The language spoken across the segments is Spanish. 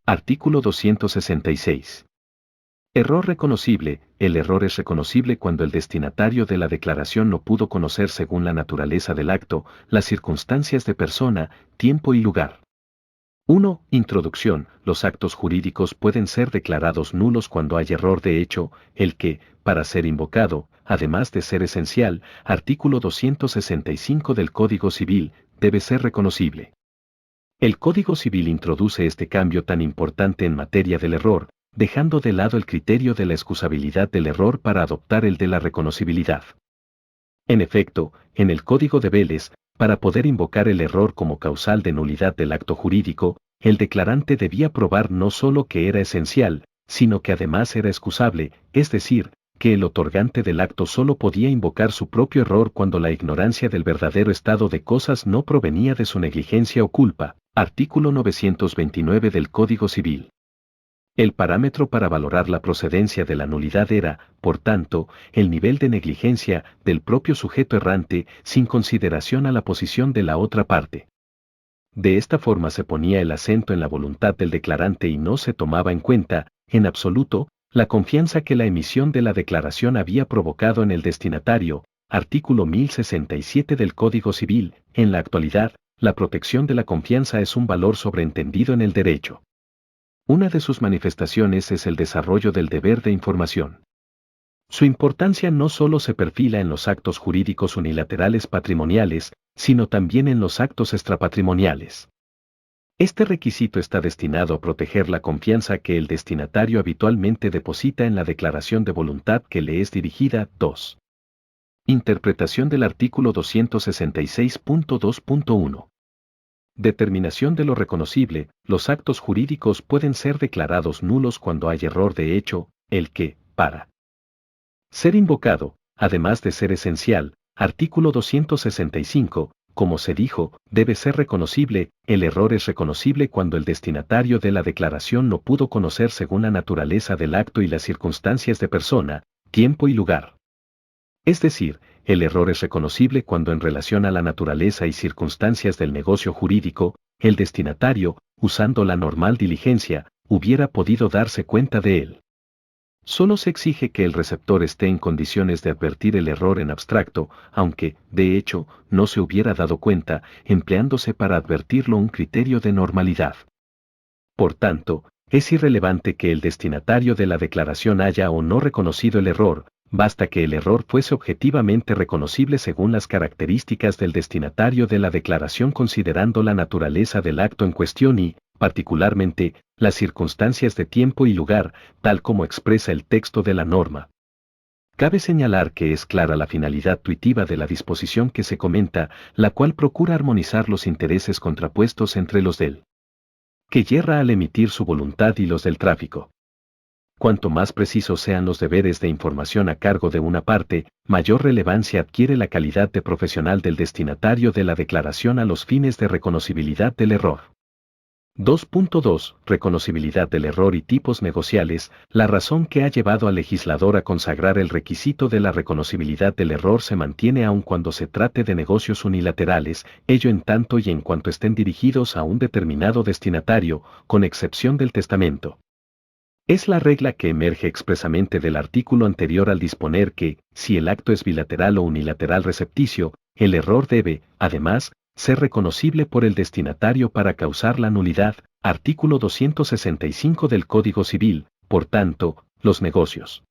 Artículo 266. Error reconocible. El error es reconocible cuando el destinatario de la declaración no pudo conocer según la naturaleza del acto, las circunstancias de persona, tiempo y lugar. 1. Introducción. Los actos jurídicos pueden ser declarados nulos cuando hay error de hecho, el que, para ser invocado, además de ser esencial, artículo 265 del Código Civil, debe ser reconocible. El Código Civil introduce este cambio tan importante en materia del error, dejando de lado el criterio de la excusabilidad del error para adoptar el de la reconocibilidad. En efecto, en el Código de Vélez, para poder invocar el error como causal de nulidad del acto jurídico, el declarante debía probar no solo que era esencial, sino que además era excusable, es decir, que el otorgante del acto solo podía invocar su propio error cuando la ignorancia del verdadero estado de cosas no provenía de su negligencia o culpa. Artículo 929 del Código Civil. El parámetro para valorar la procedencia de la nulidad era, por tanto, el nivel de negligencia del propio sujeto errante sin consideración a la posición de la otra parte. De esta forma se ponía el acento en la voluntad del declarante y no se tomaba en cuenta, en absoluto, la confianza que la emisión de la declaración había provocado en el destinatario. Artículo 1067 del Código Civil. En la actualidad, la protección de la confianza es un valor sobreentendido en el derecho. Una de sus manifestaciones es el desarrollo del deber de información. Su importancia no solo se perfila en los actos jurídicos unilaterales patrimoniales, sino también en los actos extrapatrimoniales. Este requisito está destinado a proteger la confianza que el destinatario habitualmente deposita en la declaración de voluntad que le es dirigida. 2. Interpretación del artículo 266.2.1. Determinación de lo reconocible. Los actos jurídicos pueden ser declarados nulos cuando hay error de hecho, el que, para ser invocado, además de ser esencial, artículo 265, como se dijo, debe ser reconocible. El error es reconocible cuando el destinatario de la declaración no pudo conocer según la naturaleza del acto y las circunstancias de persona, tiempo y lugar. Es decir, el error es reconocible cuando en relación a la naturaleza y circunstancias del negocio jurídico, el destinatario, usando la normal diligencia, hubiera podido darse cuenta de él. Solo se exige que el receptor esté en condiciones de advertir el error en abstracto, aunque, de hecho, no se hubiera dado cuenta, empleándose para advertirlo un criterio de normalidad. Por tanto, es irrelevante que el destinatario de la declaración haya o no reconocido el error, basta que el error fuese objetivamente reconocible según las características del destinatario de la declaración considerando la naturaleza del acto en cuestión y, particularmente, las circunstancias de tiempo y lugar, tal como expresa el texto de la norma. Cabe señalar que es clara la finalidad tuitiva de la disposición que se comenta, la cual procura armonizar los intereses contrapuestos entre los del que yerra al emitir su voluntad y los del tráfico. Cuanto más precisos sean los deberes de información a cargo de una parte, mayor relevancia adquiere la calidad de profesional del destinatario de la declaración a los fines de reconocibilidad del error. 2.2. Reconocibilidad del error y tipos negociales. La razón que ha llevado al legislador a consagrar el requisito de la reconocibilidad del error se mantiene aun cuando se trate de negocios unilaterales, ello en tanto y en cuanto estén dirigidos a un determinado destinatario, con excepción del testamento. Es la regla que emerge expresamente del artículo anterior al disponer que, si el acto es bilateral o unilateral recepticio, el error debe, además, ser reconocible por el destinatario para causar la nulidad. Artículo 265 del Código Civil. Por tanto, los negocios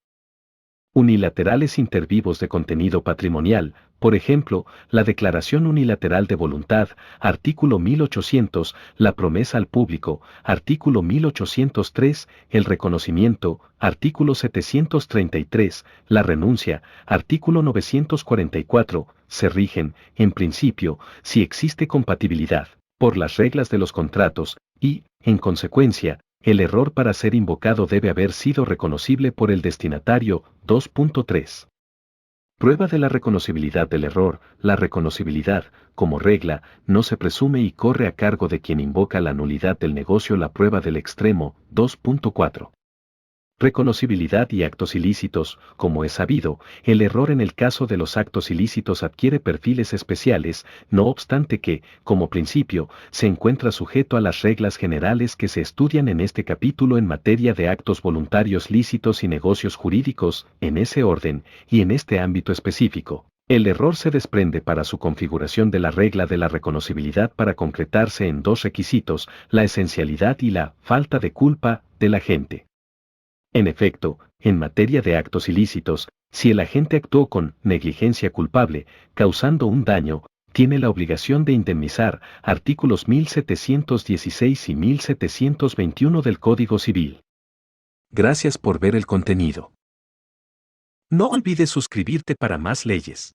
unilaterales intervivos de contenido patrimonial, por ejemplo, la declaración unilateral de voluntad, artículo 1800, la promesa al público, artículo 1803, el reconocimiento, artículo 733, la renuncia, artículo 944, se rigen, en principio, si existe compatibilidad, por las reglas de los contratos, y, en consecuencia, el error para ser invocado debe haber sido reconocible por el destinatario. 2.3. Prueba de la reconocibilidad del error. La reconocibilidad, como regla, no se presume y corre a cargo de quien invoca la nulidad del negocio. La prueba del extremo. 2.4. Reconocibilidad y actos ilícitos. Como es sabido, el error en el caso de los actos ilícitos adquiere perfiles especiales, no obstante que, como principio, se encuentra sujeto a las reglas generales que se estudian en este capítulo en materia de actos voluntarios lícitos y negocios jurídicos, en ese orden, y en este ámbito específico. El error se desprende para su configuración de la regla de la reconocibilidad para concretarse en dos requisitos, la esencialidad y la falta de culpa del agente. En efecto, en materia de actos ilícitos, si el agente actuó con negligencia culpable, causando un daño, tiene la obligación de indemnizar, artículos 1716 y 1721 del Código Civil. Gracias por ver el contenido. No olvides suscribirte para más leyes.